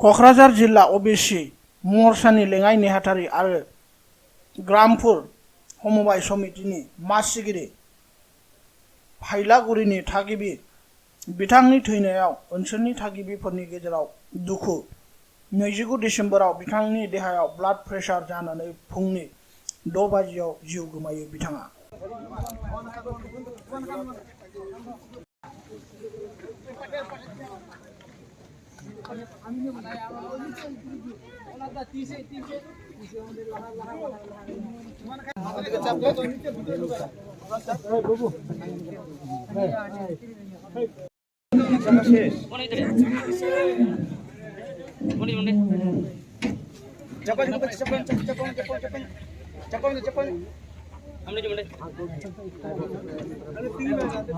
क'क्राझार जिल्ला अबिसि मर्चानि लेङाइ नेहाथारि आरो ग्रामपुर समबाय समितिनि मासिगिरि फाइलागुरिनि थागिबि बिथांनि थैनायाव ओनसोलनि थागिबिफोरनि गेजेराव दुखु 29 डिसेम्बराव बिथांनि देहायाव ब्लाड प्रेसार जानानै फुंनि 6 बाजियाव जिउ गोमायो बिथाङा।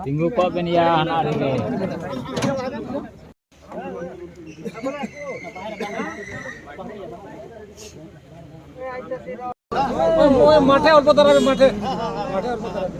Tinggu pa niya anak ini. মাঠে অল্প দাঁড়াবে মাঠে অল্প দাঁড়াবে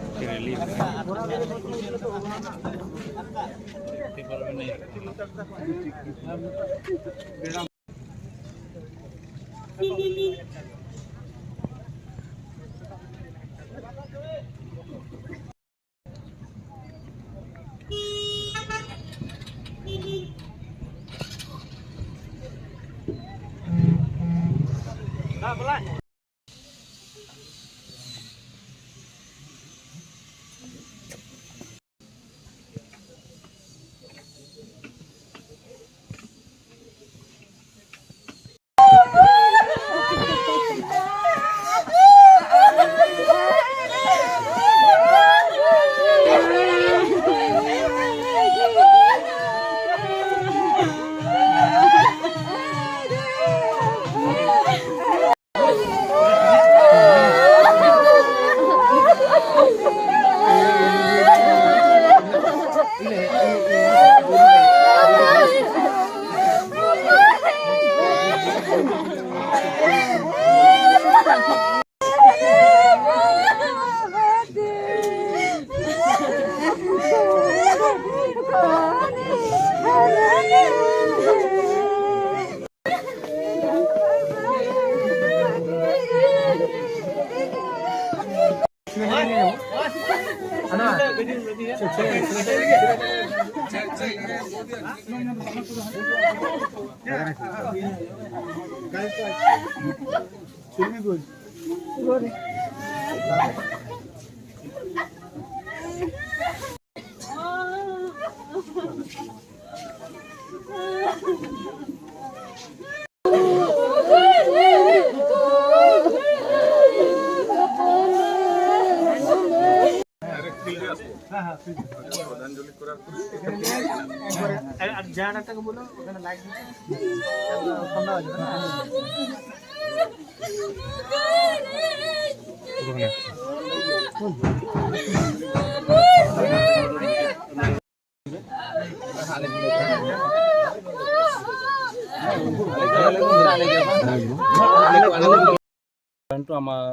আমাৰ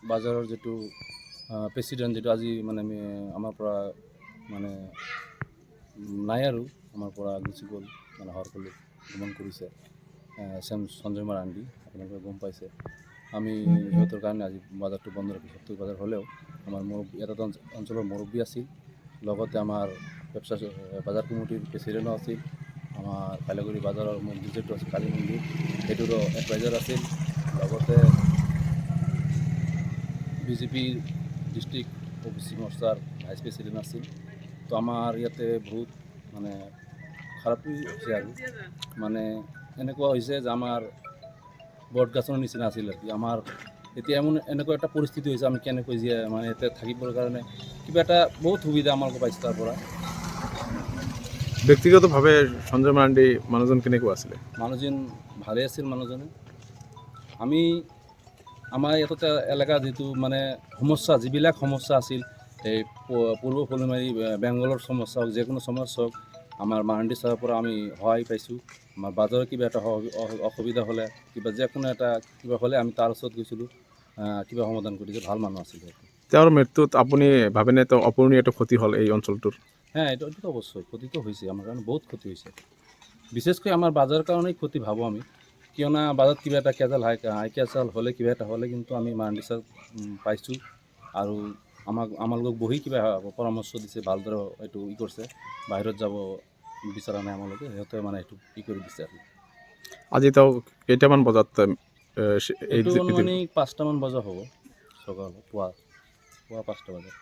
বাজাৰৰ যেটো প্ৰেসিডেন্ট যেটো আজি মানে আমাৰ পৰা মানে নাই আৰু আমাৰ পৰা গুচি গ'ল মানে হৰকলি ভ্ৰমণ কৰিছে সঞ্জয় মাৰাণ্ডি আপোনালোকে গম পাইছে আমি ইহঁতৰ কাৰণে আজি বাজাৰটো বন্ধ ৰাখিছোঁ বাজাৰ হ'লেও আমাৰ এটা অঞ্চলৰ মুৰব্বী আছিল লগতে আমাৰ বাজাৰ কমিটিৰ প্ৰেসিডেন্টও আছিল আমাৰ ফাইলাগুৰি বাজাৰৰ মন্দিৰ যেটো আছে কালী মন্দিৰ সেইটোৰো এডভাইজাৰ আছিল লগতে বিজেপি ডিস্ট্রিক্ট ওবিসি মোর্চার ভাইস প্রেসিডেন্ট আছিল তো আমার ইয়াতে বহুত মানে খারাপ হয়েছে আর মানে এনেকুৱা হৈছে যে আমাৰ বটগাছৰ নিচিনা আছিল আৰ কি আমাৰ এতিয়া এনেকুৱা একটা পৰিস্থিতি হৈছে আমি কেনেকৈ যে মানে ইয়াতে থাকিবৰ কাৰণে কিবা এটা বহুত সুবিধা আমাক পাইছে তাৰ পৰা ব্যক্তিগতভাৱে সঞ্জয় মাৰাণ্ডি মানুহজন কেনেকুৱা আছিল মানুহজন ভালে আছিল মানুহজনে আমি আমাৰ ইয়াতে এলেকা যেটো মানে সমস্যা যিবিলাক সমস্যা আছিল এই পূৰ্ব ফলিমাৰী বেংগলৰ সমস্যা যিকোনো সমস্যা আমাৰ মাৰাণ্ডি ছাৰৰ পৰা আমি সহায় পাইছোঁ আমাৰ বাজাৰৰ কিবা এটা অসুবিধা হ'লে কিবা যিকোনো এটা কিবা হ'লে আমি তাৰ ওচৰত গৈছিলোঁ কিবা সমাধান কৰিছে ভাল মানুহ আছিল তেওঁৰ মৃত্যুত আপুনি ভাবেনে তো অপূৰণীয় এটা ক্ষতি হ'ল এই অঞ্চলটোৰ হ্যাঁ এটা অবশ্যই ক্ষতি তো হয়েছে আমাৰ কাৰণে বহুত ক্ষতি হয়েছে বিশেষকৈ আমাৰ বাজাৰ কাৰণেই ক্ষতি ভাবোঁ আমি কিয়না বাজাৰত কিবা এটা কেজাল হাই কেজাল হ'লে কিবা এটা হ'লে কিন্তু আমি মাৰাণ্ডি ছাৰক পাইছোঁ আৰু আমালোকক বহি কিবা পৰামৰ্শ দিছে ভালদৰে এইটো কৰিছে বাহিৰত যাব বিচৰা নাই আমালোকে সিহঁতে মানে এইটো কৰি দিছে আৰু আজি তো কেইটামান বজাত এইটো অনুমানিক 5টামান বজা হ'ব সকাল পুৱা 5টা বজাত